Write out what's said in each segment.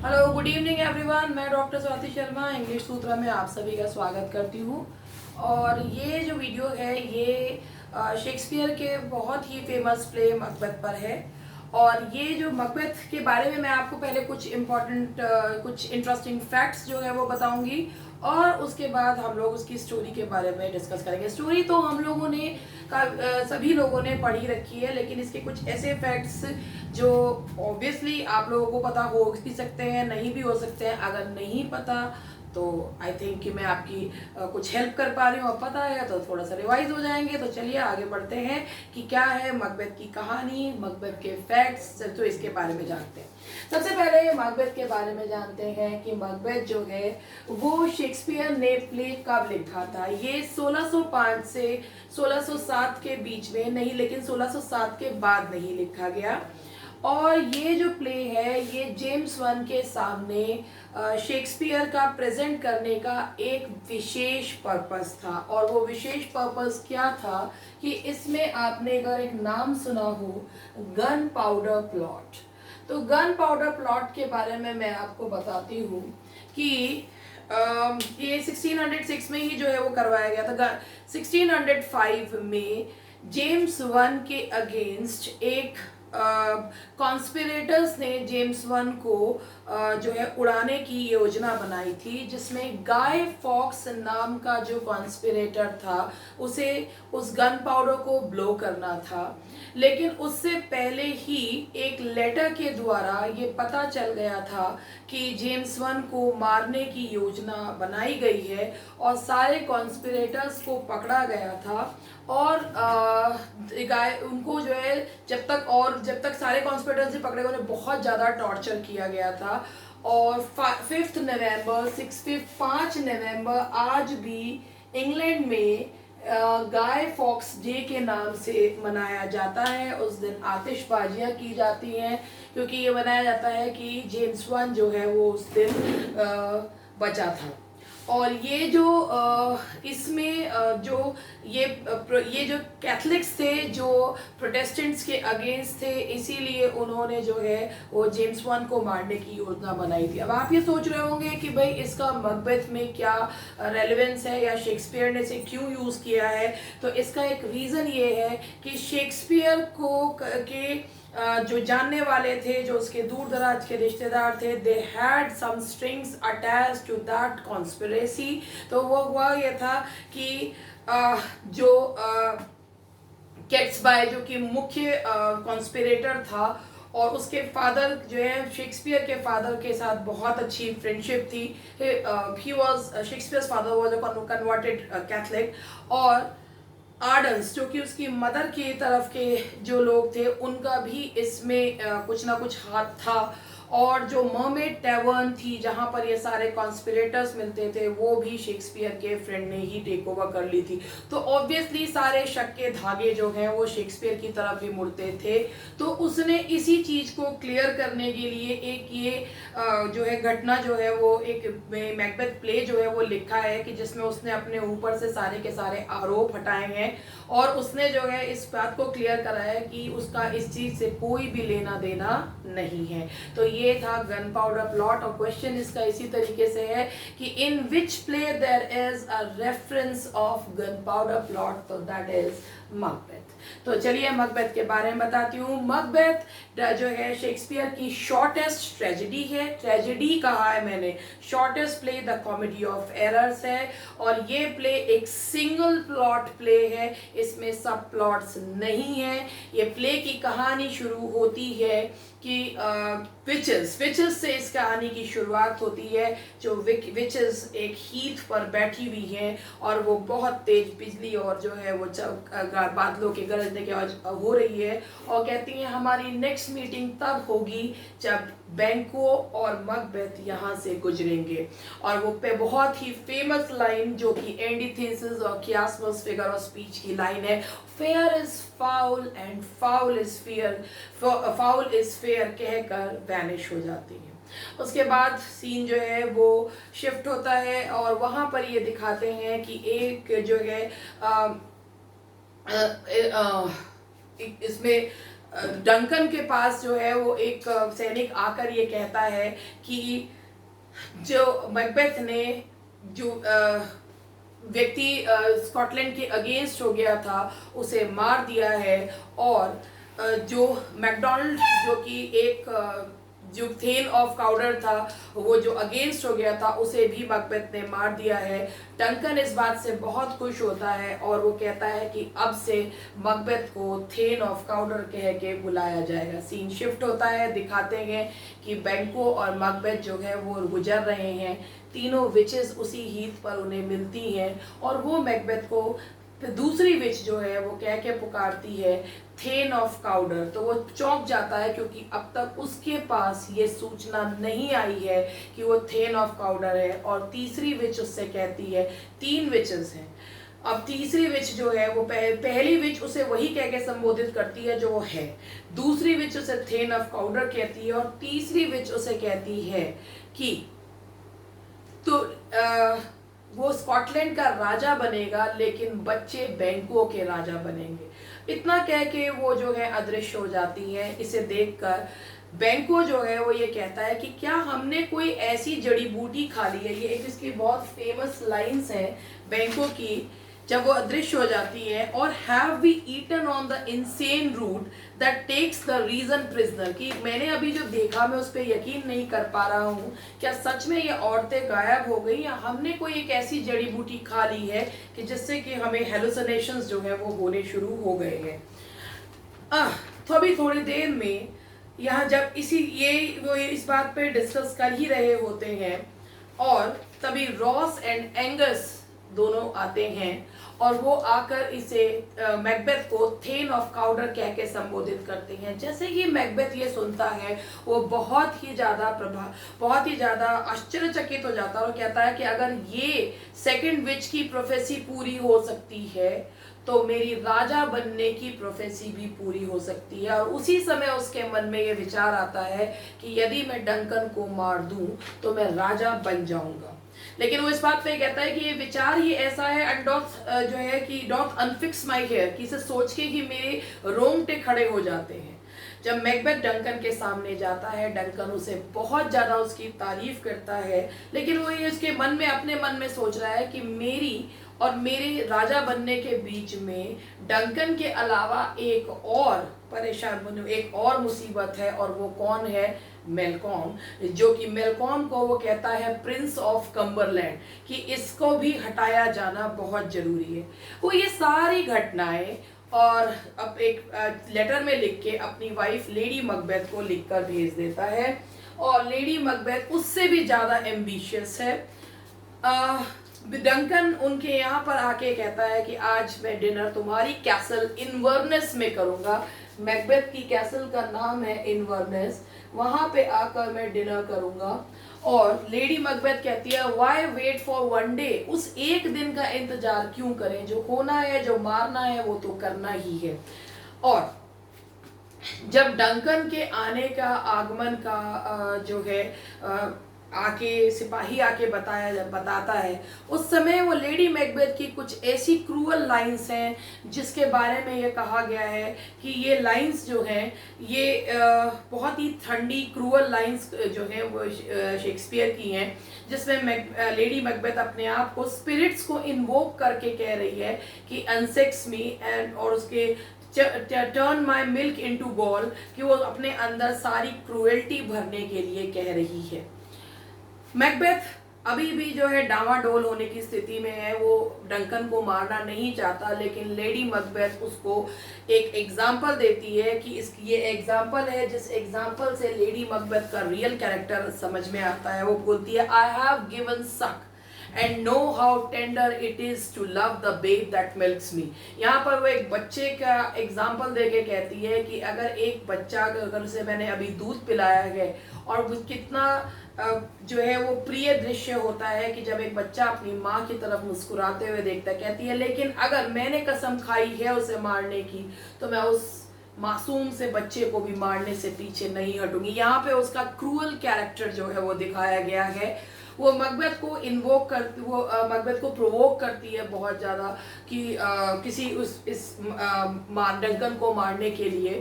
Hello, good evening everyone. मैं doctor Swati Sharma English सूत्रा में आप सभी का स्वागत करती हूँ। और ये जो वीडियो है ये शेक्सपियर के बहुत ही फेमस प्ले मकबथ पर है। और ये जो मकबथ के बारे में मैं आपको पहले कुछ कुछ इंटरेस्टिंग फैक्ट्स जो है वो बताऊंगी, और उसके बाद हम लोग उसकी स्टोरी के बारे में डिस्कस करेंगे। स्टोरी तो हम लोगों ने सभी लोगों ने पढ़ी रखी है, लेकिन इसके कुछ ऐसे फैक्ट्स जो ऑब्वियसली आप लोगों को पता हो भी सकते हैं, नहीं भी हो सकते हैं। अगर नहीं पता तो आई थिंक कि मैं आपकी कुछ हेल्प कर पा रही हूँ, और पता है तो थोड़ा सा रिवाइज हो जाएंगे। तो चलिए आगे बढ़ते हैं कि क्या है मकबथ की कहानी, मकबथ के फैक्ट्स, तो इसके बारे में जानते हैं। सबसे पहले मकबथ के बारे में जानते हैं कि मकबथ जो है वो शेक्सपियर ने प्ले कब लिखा था। ये 1605 से 1607 के बीच में नहीं, लेकिन 1607 के बाद नहीं लिखा गया। और ये जो प्ले है ये जेम्स वन के सामने शेक्सपियर का प्रेजेंट करने का एक विशेष पर्पस था। और वो विशेष पर्पस क्या था कि इसमें आपने अगर एक नाम सुना हो, गन पाउडर प्लॉट। तो गन पाउडर प्लॉट के बारे में मैं आपको बताती हूँ कि ये 1606 में ही जो है वो करवाया गया था। 1605 में जेम्स वन के अगेंस्ट एक कॉन्स्पिरेटर्स ने जेम्स वन को जो है उड़ाने की योजना बनाई थी, जिसमें गाय फॉक्स नाम का जो कॉन्स्पिरेटर था उसे उस गन पाउडर को ब्लो करना था। लेकिन उससे पहले ही एक लेटर के द्वारा ये पता चल गया था कि जेम्स वन को मारने की योजना बनाई गई है, और सारे कॉन्स्पिरेटर्स को पकड़ा गया था। और उनको जो है जब तक सारे कॉन्स्पिरेटर्स पकड़े गए, उन्हें बहुत ज़्यादा टॉर्चर किया गया था। और 5 नवंबर आज भी इंग्लैंड में गाय फॉक्स डे के नाम से मनाया जाता है। उस दिन आतिशबाजियां की जाती हैं, क्योंकि ये मनाया जाता है कि जेम्स वन जो है वो उस दिन बचा था। और ये जो इसमें जो ये जो कैथलिक्स थे जो प्रोटेस्टेंट्स के अगेंस्ट थे, इसीलिए उन्होंने जो है वो जेम्स वन को मारने की योजना बनाई थी। अब आप ये सोच रहे होंगे कि भाई इसका मकबथ में क्या रेलेवेंस है, या शेक्सपियर ने इसे क्यों यूज़ किया है। तो इसका एक रीज़न ये है कि शेक्सपियर के जो जानने वाले थे, जो उसके दूर दराज के रिश्तेदार थे, they had some strings attach to that conspiracy. तो वो हुआ ये था कि जो कैट्सबाय जो कि मुख्य कॉन्स्पिरेटर था, और उसके फादर जो है शेक्सपियर के फादर के साथ बहुत अच्छी फ्रेंडशिप थी। He was Shakespeare's father was a converted Catholic. और आर्डन्स जो कि उसकी मदर की तरफ के जो लोग थे, उनका भी इसमें कुछ ना कुछ हाथ था। और जो मर्मेड टैवर्न थी जहां पर ये सारे कॉन्स्पिरेटर्स मिलते थे, वो भी शेक्सपियर के फ्रेंड ने ही टेक ओवर कर ली थी। तो ऑब्वियसली सारे शक के धागे जो हैं वो शेक्सपियर की तरफ ही मुड़ते थे। तो उसने इसी चीज को क्लियर करने के लिए एक ये जो है घटना जो है वो एक मैकबेथ प्ले जो है वो लिखा है, कि जिसमें उसने अपने ऊपर से सारे के सारे आरोप हटाए हैं, और उसने जो है इस बात को क्लियर करा है कि उसका इस चीज से कोई भी लेना देना नहीं है। तो ये था गन पाउडर प्लॉट। और क्वेश्चन इसका इसी तरीके से है कि in which play there is a reference of gunpowder plot, तो दैट इज मकबेथ। तो चलिए मकबेथ के बारे में बताती हूँ। मकबेथ जो है शेक्सपियर की शॉर्टेस्ट ट्रेजेडी है। ट्रेजेडी कहा है मैंने, shortest play the comedy of errors है। और ये प्ले एक सिंगल प्लॉट प्ले है, इसमें सब प्लॉट्स नहीं है। ये प्ले की कहानी शुरू होती है कि विचेस से इस कहानी की शुरुआत होती है। जो विचेस एक हीथ पर बैठी हुई हैं, और वो बहुत तेज बिजली और जो है वो बादलों के गरजने की आवाज हो रही है, और कहती हैं हमारी नेक्स्ट मीटिंग तब होगी जब बैंको और मकबेथ यहाँ से गुजरेंगे। और वो पे बहुत ही फेमस लाइन जो कि एंडीथेसिस और कियासमस फिगर ऑफ स्पीच की लाइन है, fair is foul and foul is fair कहकर वैनिश हो जाती है। उसके बाद सीन जो है वो शिफ्ट होता है, और वहां पर ये दिखाते हैं कि एक जो है इसमें डंकन के पास जो है वो एक सैनिक आकर ये कहता है कि जो मैकबेथ ने जो व्यक्ति स्कॉटलैंड के अगेंस्ट हो गया था उसे मार दिया है, और जो मैकडोनाल्ड जो कि एक जो थेन ऑफ काउडर था वो जो अगेंस्ट हो गया था उसे भी मैकबेथ ने मार दिया है। डंकन इस बात से बहुत खुश होता है और वो कहता है कि अब से मैकबेथ को थेन ऑफ काउडर कह के बुलाया जाएगा। सीन शिफ्ट होता है, दिखाते हैं कि बैंको और मैकबेथ जो है वो गुजर रहे हैं। तीनों विचेस उसी हीथ पर उन्हें मिलती हैं और वो मैकबेथ को फिर दूसरी विच जो है वो कह के पुकारती है थेन ऑफ काउडर। तो वो चौंक जाता है क्योंकि अब तक उसके पास ये सूचना नहीं आई है कि वो थेन ऑफ काउडर है। और तीसरी विच उससे कहती है, 3 विचेस हैं, अब तीसरी विच जो है वो पहली विच उसे वही कह के संबोधित करती है जो वो है, दूसरी विच उसे थेन ऑफ काउडर कहती है और तीसरी विच उसे कहती है कि तो वो स्कॉटलैंड का राजा बनेगा लेकिन बच्चे बैंको के राजा बनेंगे। इतना कह के वो जो है अदृश्य हो जाती है। इसे देखकर बैंको जो है वो ये कहता है कि क्या हमने कोई ऐसी जड़ी बूटी खा ली है। ये एक इसकी बहुत फेमस लाइंस है बैंको की जब वो अदृश्य हो जाती है, और have we eaten on the insane route that takes the reason prisoner, कि मैंने अभी जो देखा मैं उस पर यकीन नहीं कर पा रहा हूँ, क्या सच में ये औरतें गायब हो गई या हमने कोई एक ऐसी जड़ी बूटी खा ली है कि जिससे कि हमें हेलुसिनेशंस जो है वो होने शुरू हो गए हैं। तो अभी थोड़ी देर में यहाँ जब वो इस बात पे डिस्कस कर ही रहे होते हैं और तभी रॉस एंड एंगस दोनों आते हैं और वो आकर इसे मैकबेथ को थेन ऑफ काउडर कह के संबोधित करते हैं। जैसे ही मैकबेथ ये सुनता है वो बहुत ही ज़्यादा आश्चर्यचकित हो जाता है और कहता है कि अगर ये सेकंड विच की प्रोफेसी पूरी हो सकती है तो मेरी राजा बनने की प्रोफेसी भी पूरी हो सकती है। और उसी समय उसके मन में ये विचार आता है कि यदि मैं डंकन को मार दूं तो मैं राजा बन जाऊंगा। लेकिन वो इस बात पे कहता है कि ये विचार ही ऐसा है एंड जो है कि डॉट अनफिक्स माई हेयर, कि इसे सोच के ही मेरे रोंगटे खड़े हो जाते हैं। जब मैकबेथ डंकन के सामने जाता है, डंकन उसे बहुत ज्यादा उसकी तारीफ करता है, लेकिन वो ये उसके मन में अपने मन में सोच रहा है कि मेरी और मेरे राजा बनने के बीच में डंकन के अलावा एक और मुसीबत है, और वो कौन है? मेलकॉम, जो कि मेलकॉम को वो कहता है प्रिंस ऑफ कम्बरलैंड, कि इसको भी हटाया जाना बहुत जरूरी है। वो ये सारी घटनाएं और अब एक लेटर में लिख के अपनी वाइफ लेडी मैकबेथ को लिखकर भेज देता है, और लेडी मैकबेथ उससे भी ज्यादा एम्बिशियस है। डंकन उनके यहाँ पर आके कहता है कि आज मैं डिनर तुम्हारी कैसल इनवर्नेस में करूंगा। मैकबेथ की कैसल का नाम है इनवर्नेस, वहां पे आकर मैं डिनर करूंगा। और लेडी मैकबेथ कहती है why wait for one day, उस एक दिन का इंतजार क्यों करें, जो होना है जो मारना है वो तो करना ही है। और जब डंकन के आने का आगमन का जो है आके सिपाही आके बताता है, उस समय वो लेडी मैकबेथ की कुछ ऐसी क्रूअल लाइंस हैं जिसके बारे में ये कहा गया है कि ये लाइंस जो हैं ये बहुत ही ठंडी क्रूअल लाइंस जो हैं वो शेक्सपियर की हैं, जिसमें लेडी मैकबेथ अपने आप को स्पिरिट्स को इन्वोक करके कह रही है कि अनसेक्स मी एंड, और उसके turn my milk into gall, कि वो अपने अंदर सारी क्रूएल्टी भरने के लिए कह रही है। मैकबेथ अभी भी जो है डावाडोल होने की स्थिति में है, वो डंकन को मारना नहीं चाहता, लेकिन लेडी मैकबेथ उसको एक एग्जाम्पल देती है कि ये एग्जाम्पल है जिस एग्जाम्पल से लेडी मैकबेथ का रियल कैरेक्टर समझ में आता है। वो बोलती है आई हैव गिवन सक and know how tender it is to love the babe that milks me। यहाँ पर वो एक बच्चे का एग्जाम्पल देके कहती है कि अगर एक बच्चा, अगर उसे मैंने अभी दूध पिलाया है, और वो कितना जो है वो प्रिय दृश्य होता है कि जब एक बच्चा अपनी माँ की तरफ मुस्कुराते हुए देखता है। कहती है लेकिन अगर मैंने कसम खाई है उसे मारने की तो मैं उस मासूम से बच्चे को भी मारने से पीछे नहीं हटूंगी। यहाँ पे उसका क्रूअल कैरेक्टर जो है वो दिखाया गया है। वो मैकबेथ को मैकबेथ को प्रोवोक करती है बहुत ज़्यादा कि किसी डंकन को मारने के लिए।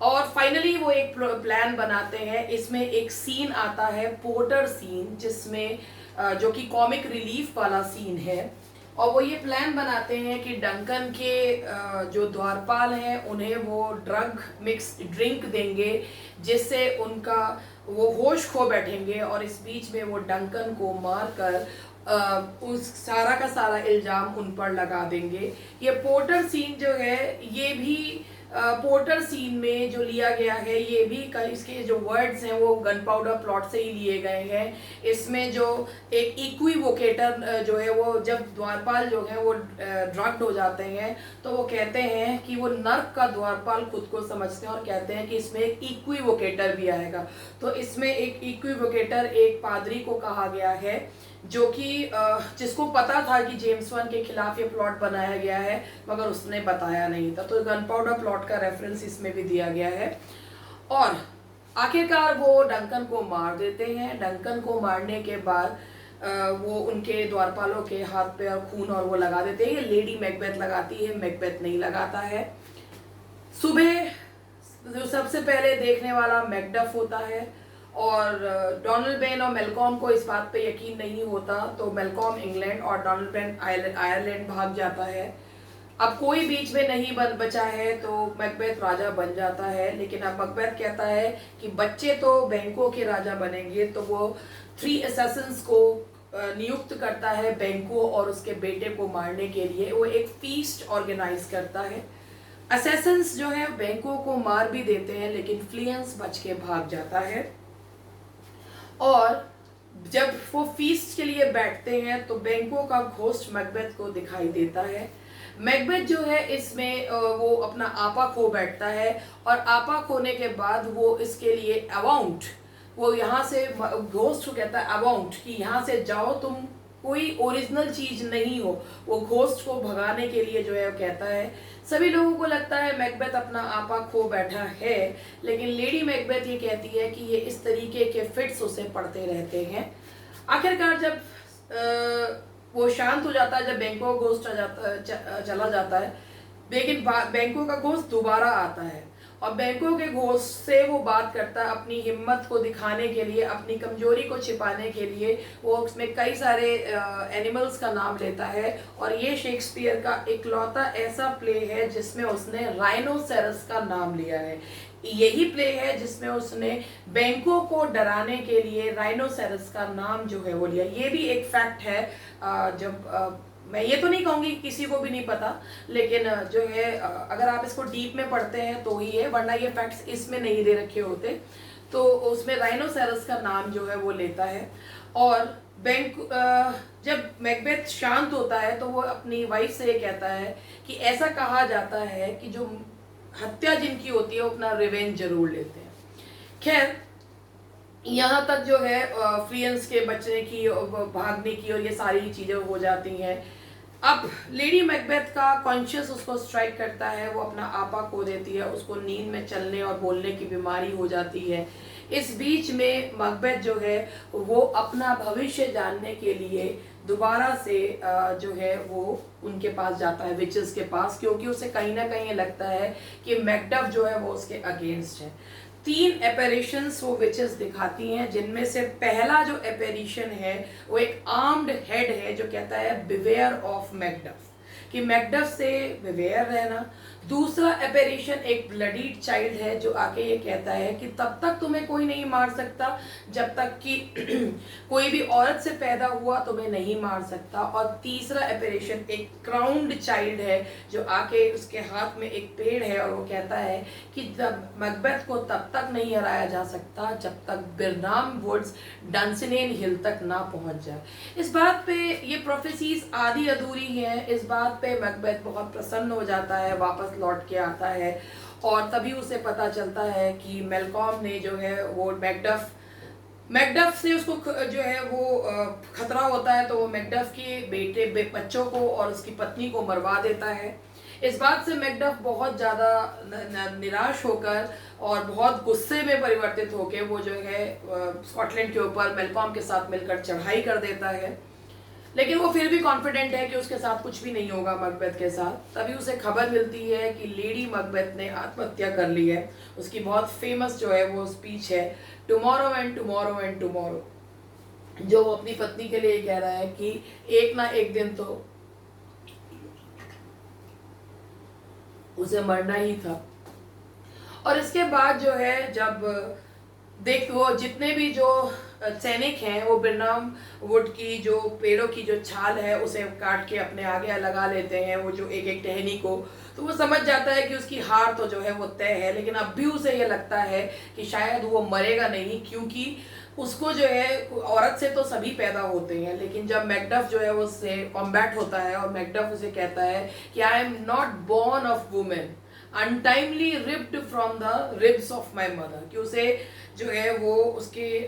और फाइनली वो एक प्लान बनाते हैं। इसमें एक सीन आता है पोर्टर सीन, जिसमें जो कि कॉमिक रिलीफ वाला सीन है, और वो ये प्लान बनाते हैं कि डंकन के जो द्वारपाल हैं उन्हें वो ड्रग मिक्स ड्रिंक देंगे जिससे उनका वो होश खो बैठेंगे, और इस बीच में वो डंकन को मारकर उस सारा का सारा इल्जाम उन पर लगा देंगे। ये पोर्टर सीन जो है ये भी पोर्टर सीन में जो लिया गया है ये भी इसके जो वर्ड्स हैं वो गन पाउडर प्लॉट से ही लिए गए हैं। इसमें जो एक इक्विवोकेटर जो है वो जब द्वारपाल जो है वो ड्रग्ड हो जाते हैं तो वो कहते हैं कि वो नर्क का द्वारपाल खुद को समझते हैं और कहते हैं कि इसमें एक इक्विवोकेटर भी आएगा। तो इसमें एक इक्विवोकेटर एक पादरी को कहा गया है जो कि जिसको पता था कि जेम्स वन के खिलाफ ये प्लॉट बनाया गया है, मगर उसने बताया नहीं था। तो गन पाउडर प्लॉट का रेफरेंस इसमें भी दिया गया है। और आखिरकार वो डंकन को मार देते हैं। डंकन को मारने के बाद वो उनके द्वारपालों के हाथ पे और खून और वो लगा देते हैं। लेडी मैकबेथ लगाती है, मैकबेथ नहीं लगाता है। सुबह जो सबसे पहले देखने वाला मैकडफ होता है, और डोनाल्ड बेन और मेलकॉम को इस बात पे यकीन नहीं होता, तो मेलकॉम इंग्लैंड और डोनाल्ड बेन आयरलैंड भाग जाता है। अब कोई बीच में नहीं बचा है, तो मैकबेथ राजा बन जाता है। लेकिन अब मैकबेथ कहता है कि बच्चे तो बैंकों के राजा बनेंगे, तो वो 3 असैसिन्स को नियुक्त करता है बैंको और उसके बेटे को मारने के लिए। वो एक फीस्ट ऑर्गेनाइज करता है। असैसिन्स जो है बैंको को मार भी देते हैं, लेकिन फ्लियंस बच के भाग जाता है। और जब वो फीस्ट के लिए बैठते हैं तो बैंको का घोस्ट मैकबेथ को दिखाई देता है। मैकबेथ जो है इसमें वो अपना आपा खो बैठता है, और आपा खोने के बाद वो इसके लिए अवाउंट, वो यहाँ से घोस्ट को कहता है अवाउंट कि यहाँ से जाओ, तुम कोई ओरिजिनल चीज नहीं हो। वो घोस्ट को भगाने के लिए जो है वो कहता है। सभी लोगों को लगता है मैकबेथ अपना आपा खो बैठा है, लेकिन लेडी मैकबेथ ये कहती है कि ये इस तरीके के फिट्स उसे पड़ते रहते हैं। आखिरकार जब वो शांत हो जाता है, जब बैंको का घोस्ट चला जाता है, लेकिन बैंको का घोस्ट दोबारा आता है और बैंको के घोस्ट से वो बात करता है अपनी हिम्मत को दिखाने के लिए, अपनी कमजोरी को छिपाने के लिए। वो उसमें कई सारे एनिमल्स का नाम लेता है, और ये शेक्सपियर का इकलौता ऐसा प्ले है जिसमें उसने राइनोसेरस का नाम लिया है। यही प्ले है जिसमें उसने बैंको को डराने के लिए राइनोसेरस का नाम जो है वो लिया। ये भी एक फैक्ट है। जब मैं ये तो नहीं कहूँगी किसी को भी नहीं पता, लेकिन जो है अगर आप इसको डीप में पढ़ते हैं तो ही है, वरना ये फैक्ट्स इसमें नहीं दे रखे होते। तो उसमें राइनोसेरस का नाम जो है वो लेता है। और जब मैकबेथ शांत होता है तो वो अपनी वाइफ से ये कहता है कि ऐसा कहा जाता है कि जो हत्या जिनकी होती है वो अपना रिवेंज जरूर लेते हैं। खैर, यहाँ तक जो है फ्लियंस के बचने की, भागने की और ये सारी चीज़ें हो जाती हैं। अब लेडी मैकबेथ का कॉन्शियस उसको स्ट्राइक करता है, वो अपना आपा खो देती है, उसको नींद में चलने और बोलने की बीमारी हो जाती है। इस बीच में मैकबेथ जो है वो अपना भविष्य जानने के लिए दोबारा से जो है वो उनके पास जाता है, विचेस के पास, क्योंकि उसे कहीं ना कहीं लगता है कि मैकडफ जो है वो उसके अगेंस्ट है। 3 एपेरिशंस वो विचेस दिखाती हैं, जिनमें से पहला जो एपेरिशन है वो एक आर्म्ड हेड है जो कहता है बिवेयर ऑफ मैकडफ, कि मैकडफ से बिवेयर रहना। दूसरा एपेरिशन एक ब्लडीड चाइल्ड है जो आके ये कहता है कि तब तक तुम्हें कोई नहीं मार सकता जब तक कि कोई भी औरत से पैदा हुआ तुम्हें नहीं मार सकता। और तीसरा एपेरिशन एक क्राउन्ड चाइल्ड है जो आके उसके हाथ में एक पेड़ है और वो कहता है कि जब मैकबेथ को तब तक नहीं हराया जा सकता जब तक बिरनाम वुड्स डंसिनेन हिल तक ना पहुंच जाए। इस बात पे ये प्रोफेसीज आधी अधूरी हैं। इस बात पे मैकबेथ बहुत प्रसन्न हो जाता है, वापस लौट के आता है, और तभी उसे पता चलता है कि मेलकॉम ने जो है वो मैकडफ से उसको जो है वो खतरा होता है, तो वो मैकडफ के बच्चों को और उसकी पत्नी को मरवा देता है। इस बात से मैकडफ बहुत ज़्यादा निराश होकर और बहुत गुस्से में परिवर्तित होकर वो जो है स्कॉटलैंड के ऊपर मेलकॉम के साथ मिलकर चढ़ाई कर देता है। लेकिन वो फिर भी कॉन्फिडेंट है कि उसके साथ कुछ भी नहीं होगा मैकबेथ के साथ। तभी उसे खबर मिलती है कि लेडी मैकबेथ ने आत्महत्या कर ली है। उसकी बहुत फेमस जो है वो स्पीच है, tomorrow and tomorrow and tomorrow, जो वो अपनी पत्नी के लिए कह रहा है कि एक ना एक दिन तो उसे मरना ही था। और इसके बाद जो है जब देख वो जितने भी जो सैनिक हैं वो बिरनाम वुड की जो पेड़ों की जो छाल है उसे काट के अपने आगे लगा लेते हैं, वो जो एक एक टहनी को, तो वो समझ जाता है कि उसकी हार तो जो है वो तय है। लेकिन अब भी उसे ये लगता है कि शायद वो मरेगा नहीं, क्योंकि उसको जो है औरत से तो सभी पैदा होते हैं, लेकिन जब मैकडफ जो है वो उससे कॉम्बैट होता है और मैकडफ उसे कहता है कि I am not born of women, untimely ripped from the ribs of my mother, कि उसे जो है वो उसके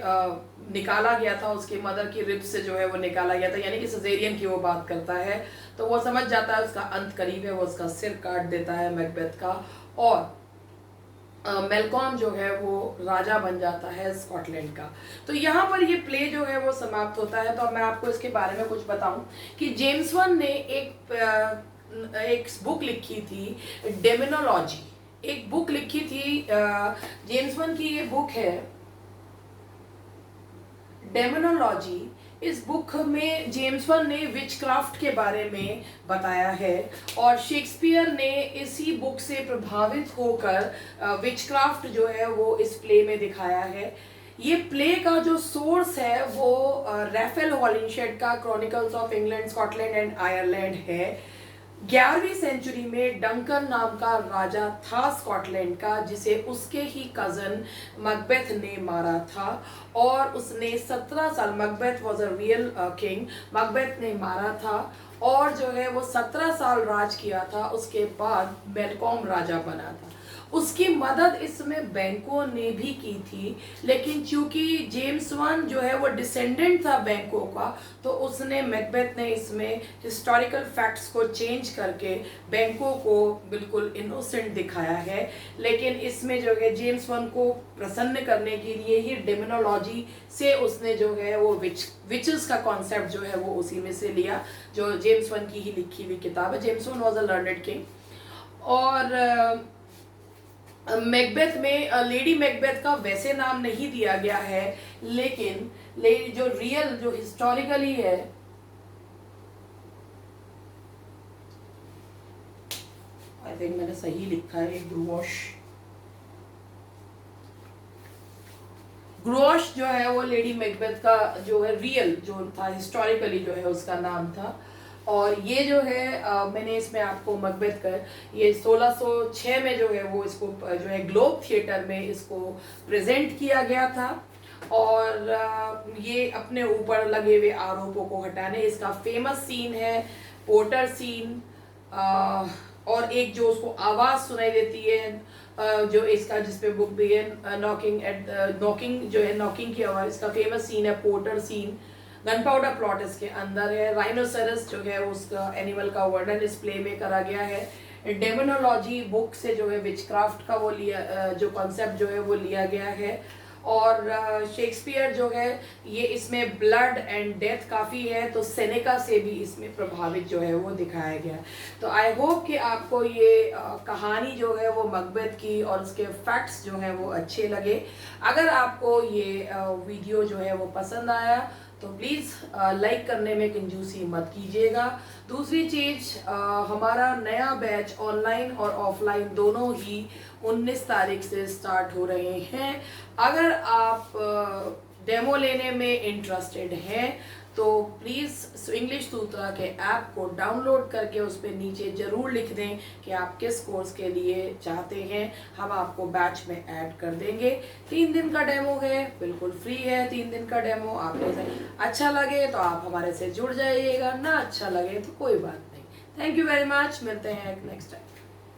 निकाला गया था, उसकी मदर की रिब्स से जो है वो निकाला गया था, यानी कि सजेरियन की वो बात करता है। तो वो समझ जाता है उसका अंत करीब है, वो उसका सिर काट देता है मैकबेथ का, और मेलकॉम जो है वो राजा बन जाता है स्कॉटलैंड का। तो यहाँ पर ये प्ले जो है वो समाप्त होता है। तो अब मैं आपको इसके बारे में कुछ बताऊं कि जेम्स वन ने एक बुक लिखी थी, डेमोनोलॉजी, एक बुक लिखी थी। जेम्स वन की ये बुक है डेमोनोलॉजी। इस बुक में जेम्स वन ने विचक्राफ्ट के बारे में बताया है, और शेक्सपियर ने इसी बुक से प्रभावित होकर विचक्राफ्ट जो है वो इस प्ले में दिखाया है। ये प्ले का जो सोर्स है वो रैफेल हॉलिंशेड का chronicles of England, Scotland and Ireland है। 11वीं सेंचुरी में डंकन नाम का राजा था स्कॉटलैंड का, जिसे उसके ही कजन मैकबेथ ने मारा था, और उसने 17 साल, Macbeth was a real king, Macbeth ने मारा था और जो है वो 17 साल राज किया था। उसके बाद मेलकॉम राजा बना था। उसकी मदद इसमें बैंकों ने भी की थी, लेकिन चूंकि जेम्स वन जो है वो डिसेंडेंट था बैंकों का, तो उसने मैकबेथ ने इसमें हिस्टोरिकल फैक्ट्स को चेंज करके बैंकों को बिल्कुल इनोसेंट दिखाया है। लेकिन इसमें जो है जेम्स वन को प्रसन्न करने के लिए ही डेमोनोलॉजी से उसने जो है वो विचेस का कॉन्सेप्ट जो है वो उसी में से लिया, जो जेम्स वन की ही लिखी हुई किताब है। James one was a learned king. और मैकबेथ में लेडी मैकबेथ का वैसे नाम नहीं दिया गया है, लेकिन लेडी जो रियल जो हिस्टोरिकली है, आई थिंक मैंने सही लिखा है, ग्रोश जो है वो लेडी मैकबेथ का जो है रियल जो था, हिस्टोरिकली जो है उसका नाम था। और ये जो है मैंने इसमें आपको मैकबेथ का ये 1606 में जो है वो इसको जो है ग्लोब थिएटर में इसको प्रेजेंट किया गया था। और ये अपने ऊपर लगे हुए आरोपों को हटाने, इसका फेमस सीन है पोर्टर सीन, और एक जो उसको आवाज सुनाई देती है जो इसका जिसपे बुक भी है, नॉकिंग जो है, नॉकिंग की आवाज, इसका फेमस सीन है porter scene. Gunpowder plot इसके अंदर है। राइनोसेरस जो है उसका एनिमल का वर्णन इस प्ले में करा गया है। डेमोनोलॉजी बुक से जो है विचक्राफ्ट का वो लिया जो कॉन्सेप्ट जो है वो लिया गया है। और शेक्सपियर जो है ये इसमें ब्लड एंड डेथ काफ़ी है, तो सेनेका से भी इसमें प्रभावित जो है वो दिखाया गया। तो आई होप कि आपको ये कहानी जो है वो मैकबेथ की और उसके फैक्ट्स जो है वो अच्छे लगे। अगर आपको ये वीडियो जो है वो पसंद आया तो प्लीज़ लाइक करने में कंजूसी मत कीजिएगा। दूसरी चीज़, हमारा नया बैच ऑनलाइन और ऑफलाइन दोनों ही 19 तारीख से स्टार्ट हो रहे हैं। अगर आप डेमो लेने में इंटरेस्टेड हैं तो प्लीज़ इंग्लिश सूत्रा के ऐप को डाउनलोड करके उस पर नीचे ज़रूर लिख दें कि आप किस कोर्स के लिए चाहते हैं, हम आपको बैच में ऐड कर देंगे। 3 दिन का डेमो है, बिल्कुल फ्री है 3 दिन का डेमो। आपको अच्छा लगे तो आप हमारे से जुड़ जाइएगा, ना अच्छा लगे तो कोई बात नहीं। थैंक यू वेरी मच, मिलते हैं नेक्स्ट टाइम।